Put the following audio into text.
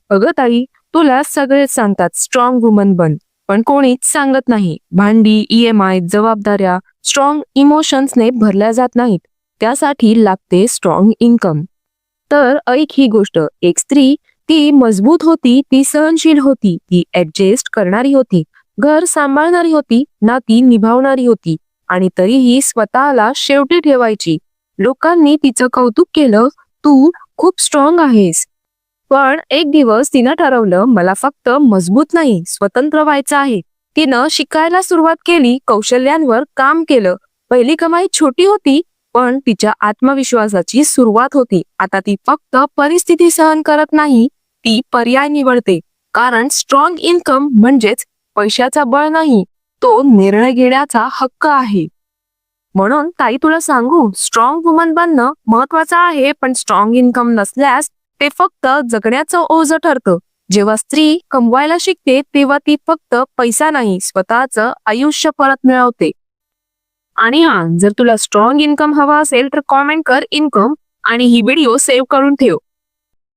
अगं ताई, तुला सगळेच सांगतात स्ट्रॉंग वुमन बन, पण कोणीच सांगत नाही भांडी, EMI, जबाबदाऱ्या स्ट्रॉंग इमोशन्सने भरल्या जात नाहीत. त्यासाठी लागते स्ट्रॉंग इन्कम. तर ऐक ही गोष्ट, एक स्त्री ती मजबूत होती, ती सहनशील होती, ती ऍडजस्ट करणारी होती, घर सांभाळणारी होती, नाती निभावणारी होती आणि तरीही स्वतःला शेवटी ठेवायची. लोकांनी तिचं कौतुक केलं, तू खूप स्ट्रॉंग आहेस. पण एक दिवस तिनं ठरवलं, मला फक्त मजबूत नाही, स्वतंत्र व्हायचं आहे. तिनं शिकायला सुरुवात केली, कौशल्यांवर काम केलं. पहिली कमाई छोटी होती, पण तिच्या आत्मविश्वासाची सुरुवात होती. आता ती फक्त परिस्थिती सहन करत नाही, ती पर्याय निवडते. कारण स्ट्रॉंग इन्कम म्हणजेच पैशाचा बळ नाही, तो निर्णय घेण्याचा हक्क आहे. म्हणून ताई, तुला सांगू, स्ट्रॉंग वुमन बनणं महत्वाचं आहे, पण स्ट्रॉंग इन्कम नसल्यास ते फक्त जगण्याचं ओझं ठरतं. जेव्हा स्त्री कमवायला शिकते, तेव्हा ती फक्त पैसा नाही, स्वतःचं आयुष्य परत मिळवते. आणि हा, जर तुला स्ट्रॉंग इन्कम हवा असेल तर कॉमेंट कर इन्कम आणि ही व्हिडिओ सेव्ह करून ठेव.